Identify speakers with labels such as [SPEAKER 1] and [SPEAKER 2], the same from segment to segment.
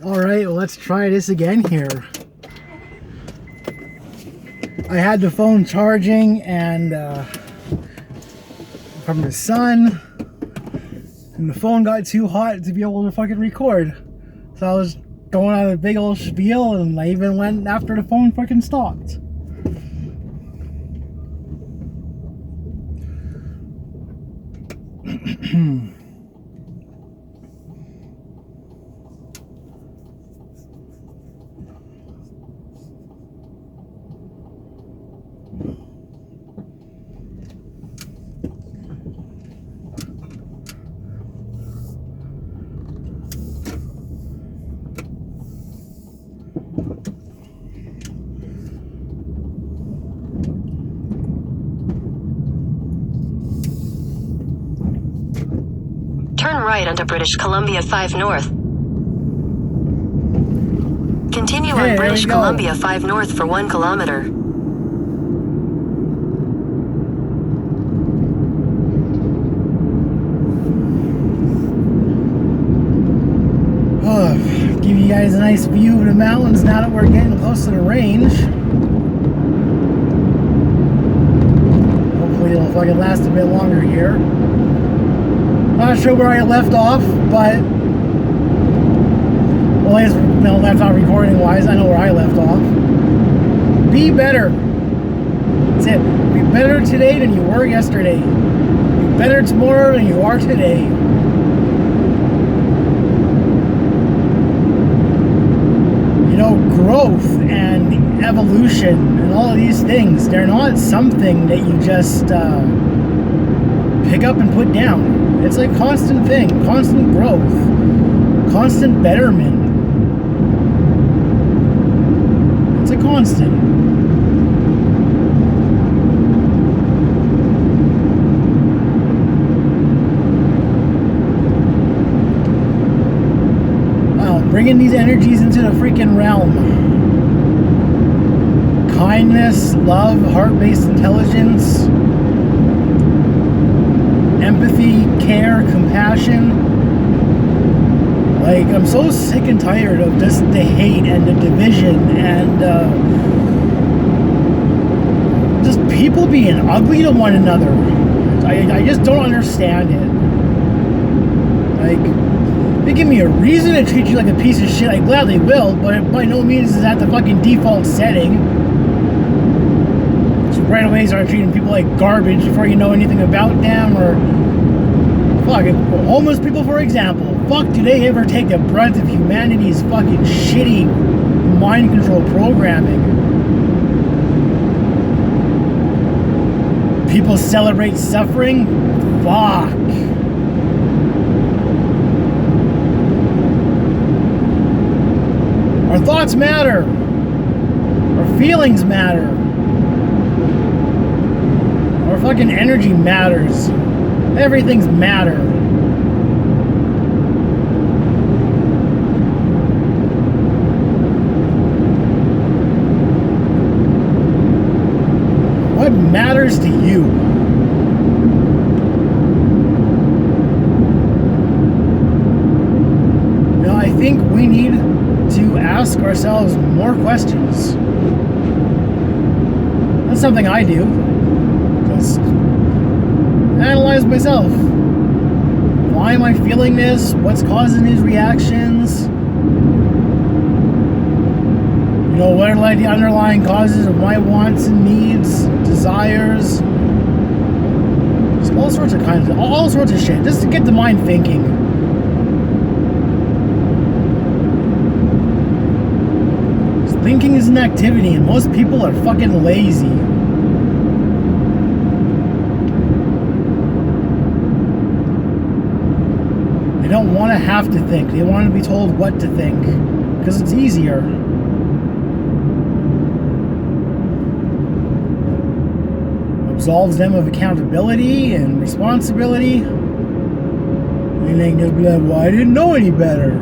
[SPEAKER 1] Alright, well, let's try this again here. I had the phone charging and from the sun, and the phone got too hot to be able to fucking record. So I was going on a big old spiel, and I even went after the phone fucking stopped.
[SPEAKER 2] Turn right onto British Columbia 5 North. Continue on British Columbia 5 North for 1 kilometer.
[SPEAKER 1] Give you guys a nice view of the mountains now that we're getting close to the range. Hopefully it'll fucking last a bit longer here. Not sure where I left off, but well, I guess, no, that's not recording wise. I know where I left off. Be better. That's it. Be better today than you were yesterday. Be better tomorrow than you are today. You know, growth and evolution and all of these things, they're not something that you just pick up and put down. It's a constant thing, constant growth, constant betterment. It's a constant. Wow, bringing these energies into the freaking realm. Kindness, love, heart-based intelligence, empathy, care, compassion. Like, I'm so sick and tired of just the hate and the division and just people being ugly to one another. I just don't understand it. Like, they give me a reason to treat you like a piece of shit, I gladly will, but by no means is that the fucking default setting. So right away start treating people like garbage before you know anything about them, or fuck, homeless people, for example. Fuck, do they ever take the brunt of humanity's fucking shitty mind control programming? People celebrate suffering? Fuck. Our thoughts matter. Our feelings matter. Our fucking energy matters. Everything's matter. What matters to you? Now, I think we need to ask ourselves more questions. That's something I do. Just analyze myself. Why am I feeling this? What's causing these reactions? You know, what are like the underlying causes of my wants and needs, desires? Just all sorts of shit, just to get the mind thinking. Thinking is an activity, and most people are fucking lazy. They don't want to have to think. They want to be told what to think, because it's easier. Absolves them of accountability and responsibility. And they can just be like, well, I didn't know any better.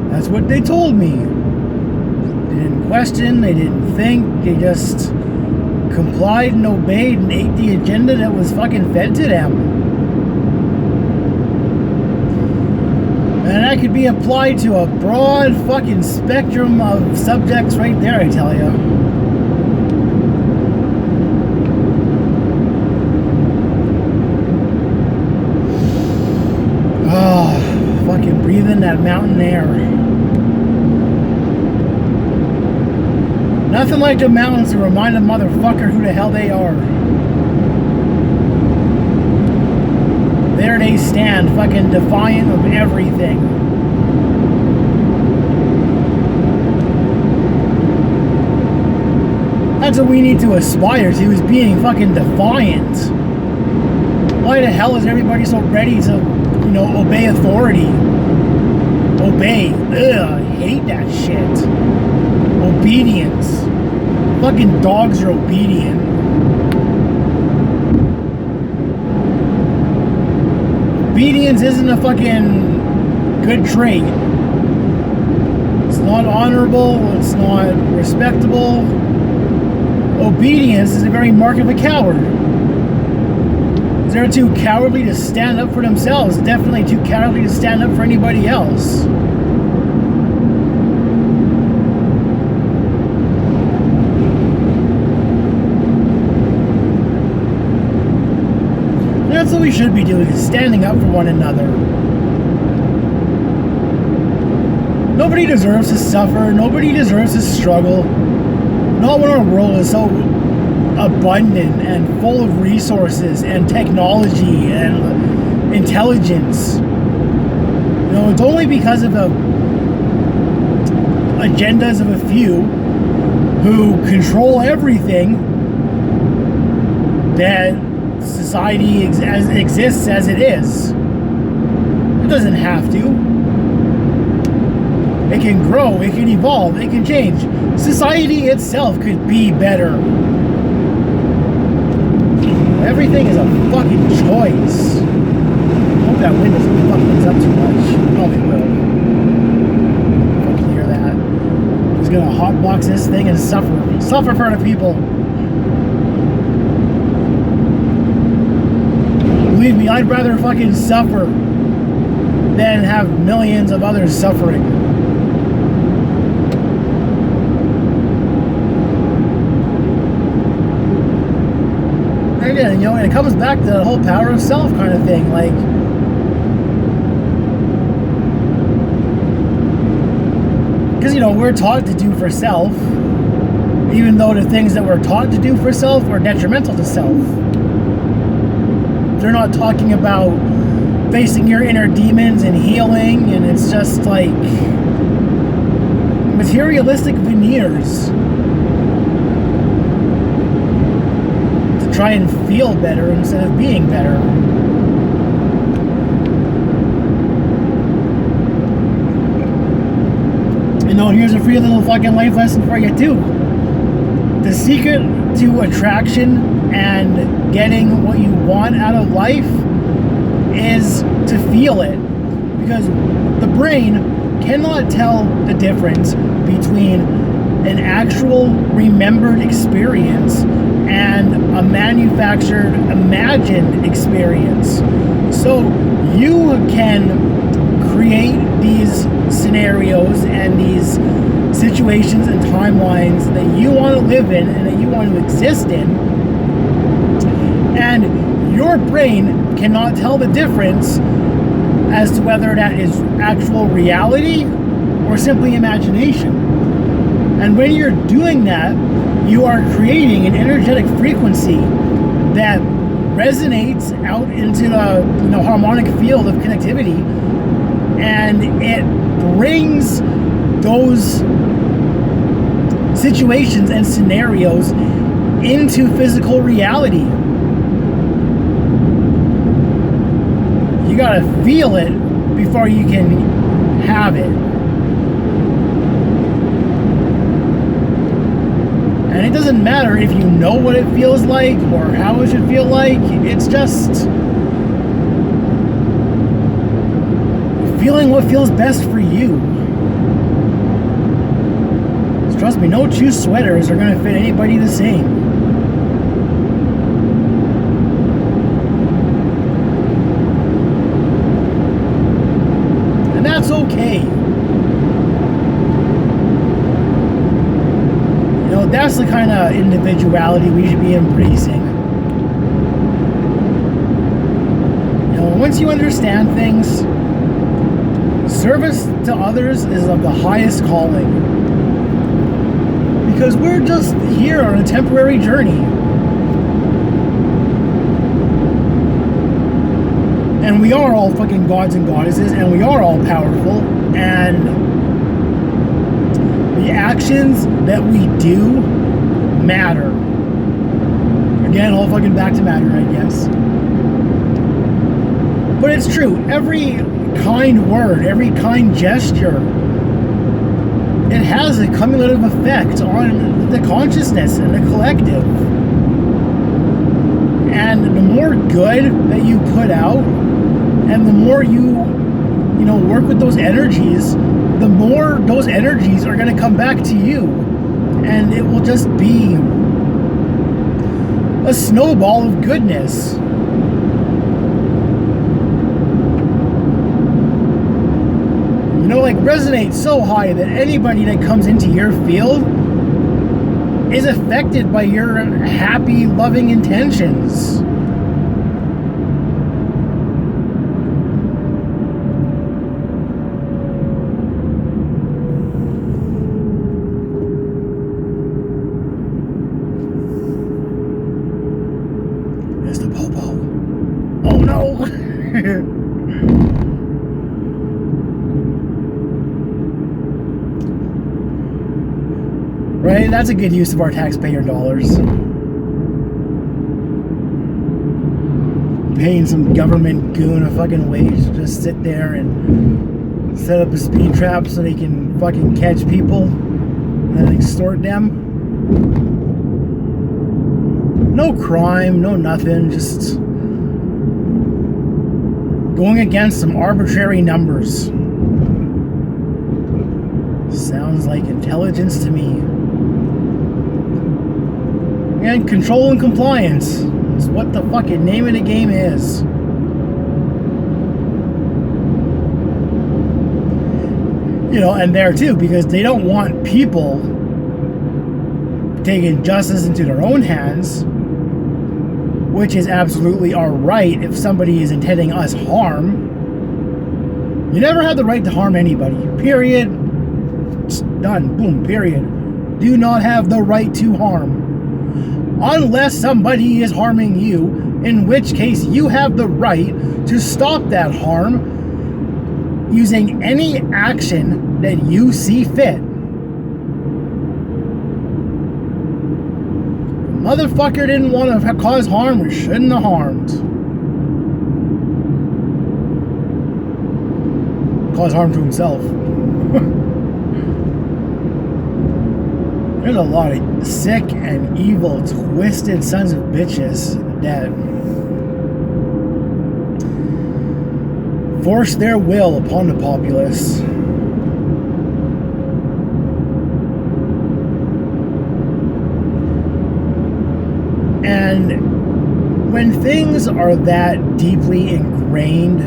[SPEAKER 1] That's what they told me. They didn't question, they didn't think, they just complied and obeyed and ate the agenda that was fucking fed to them. And that could be applied to a broad fucking spectrum of subjects right there, I tell you. Oh, fucking breathe in that mountain air. Nothing like the mountains to remind a motherfucker who the hell they are. There they stand, fucking defiant of everything. That's what we need to aspire to, is being fucking defiant. Why the hell is everybody so ready to, you know, obey authority? Obey. Ugh, I hate that shit. Obedience. Fucking dogs are obedient. Obedience isn't a fucking good trait. It's not honorable. It's not respectable. Obedience is a very mark of a coward. They're too cowardly to stand up for themselves. Definitely too cowardly to stand up for anybody else. That's what we should be doing, is standing up for one another. Nobody deserves to suffer. Nobody deserves to struggle. Not when our world is so abundant and full of resources and technology and intelligence. You know, it's only because of the agendas of a few who control everything that society exists as it is. It doesn't have to. It can grow, it can evolve, it can change. Society itself could be better. Everything is a fucking choice. I hope that wind doesn't fuck things up too much. Probably will. Fucking hear that. Just gonna hotbox this thing and suffer. Suffer for the people. Believe me, I'd rather fucking suffer than have millions of others suffering. Again, you know, and it comes back to the whole power of self kind of thing. Like, because, you know, we're taught to do for self, even though the things that we're taught to do for self are detrimental to self. They're not talking about facing your inner demons and healing, and it's just like materialistic veneers to try and feel better instead of being better. You know, here's a free little fucking life lesson for you too. The secret to attraction and getting what you want out of life is to feel it, because the brain cannot tell the difference between an actual remembered experience and a manufactured imagined experience. So you can create these scenarios and these situations and timelines that you want to live in and that you want to exist in, and your brain cannot tell the difference as to whether that is actual reality or simply imagination. And when you're doing that, you are creating an energetic frequency that resonates out into the, you know, harmonic field of connectivity, and it brings those situations and scenarios into physical reality. You gotta feel it before you can have it. And it doesn't matter if you know what it feels like or how it should feel like. It's just feeling what feels best for you. Trust me, no two sweaters are gonna fit anybody the same. okay. You know, that's the kind of individuality we should be embracing. You know, once you understand things, service to others is of the highest calling. Because we're just here on a temporary journey. And we are all fucking gods and goddesses, and we are all powerful, and the actions that we do matter. Again, all fucking back to matter, I guess. But it's true, every kind word, every kind gesture, it has a cumulative effect on the consciousness and the collective. And the more good that you put out, and the more you work with those energies, the more those energies are going to come back to you. And it will just be a snowball of goodness. Like resonate so high that anybody that comes into your field is affected by your happy, loving intentions. Mr. Popo. Oh no! Right? That's a good use of our taxpayer dollars. Paying some government goon a fucking wage to just sit there and set up a speed trap so they can fucking catch people and then extort them. No crime, no nothing, just going against some arbitrary numbers. Sounds like intelligence to me. And control and compliance is what the fucking name of the game is. You know, and there too, because they don't want people taking justice into their own hands, which is absolutely our right if somebody is intending us harm. You never have the right to harm anybody. Period. It's done. Boom. Period. Do not have the right to harm. Unless somebody is harming you, in which case you have the right to stop that harm using any action that you see fit. The motherfucker didn't want to cause harm or shouldn't have harmed. Cause harm to himself. There's a lot of sick and evil, twisted sons of bitches that force their will upon the populace. And when things are that deeply ingrained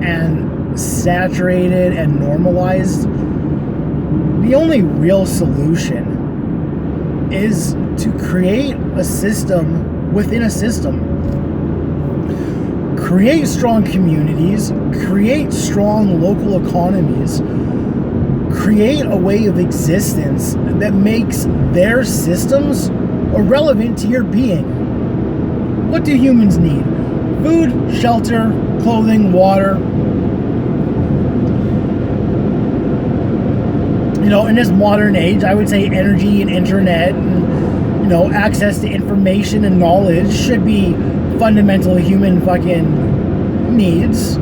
[SPEAKER 1] and saturated and normalized, the only real solution is to create a system within a system. Create strong communities, create strong local economies, create a way of existence that makes their systems irrelevant to your being. What do humans need? Food, shelter, clothing, water. You know, in this modern age, I would say energy and internet and, you know, access to information and knowledge should be fundamental human fucking needs.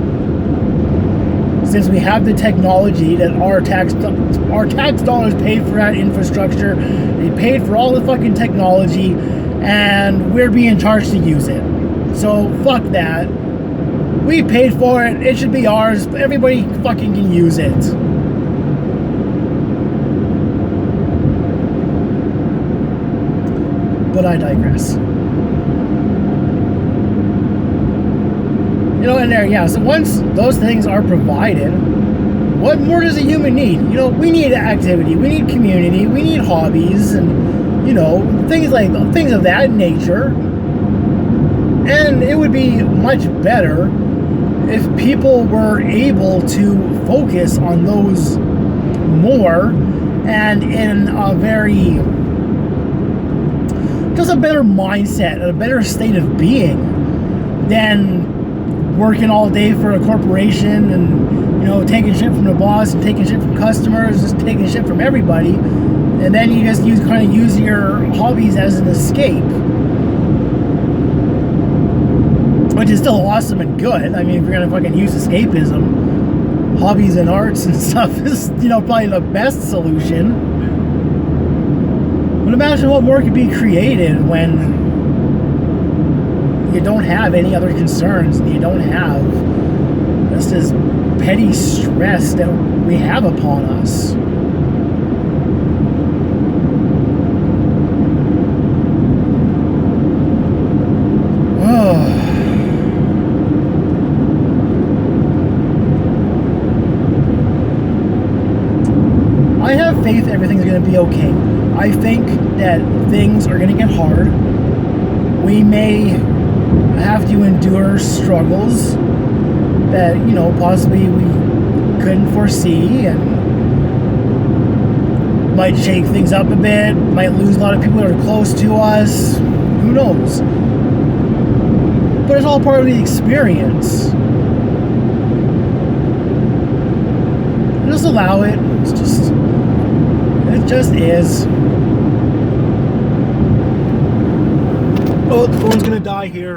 [SPEAKER 1] Since we have the technology that our tax dollars paid for that infrastructure, they paid for all the fucking technology, and we're being charged to use it. So fuck that. We paid for it. It should be ours. Everybody fucking can use it. But I digress. You know, and there, yeah, so once those things are provided, what more does a human need? You know, we need activity, we need community, we need hobbies, and you know, things of that nature. And it would be much better if people were able to focus on those more, and in a very, just a better mindset, a better state of being, than working all day for a corporation and, you know, taking shit from the boss and taking shit from customers, just taking shit from everybody, and then you just use your hobbies as an escape, which is still awesome and good. I mean, if you're gonna fucking use escapism, hobbies and arts and stuff is, you know, probably the best solution. But imagine what more could be created when you don't have any other concerns, and you don't have just this petty stress that we have upon us. I have faith everything's going to be okay. I think that things are going to get hard. We may have to endure struggles that, you know, possibly we couldn't foresee, and might shake things up a bit, might lose a lot of people that are close to us. Who knows? But it's all part of the experience. Just allow it. It just is. Oh, the phone's gonna die here.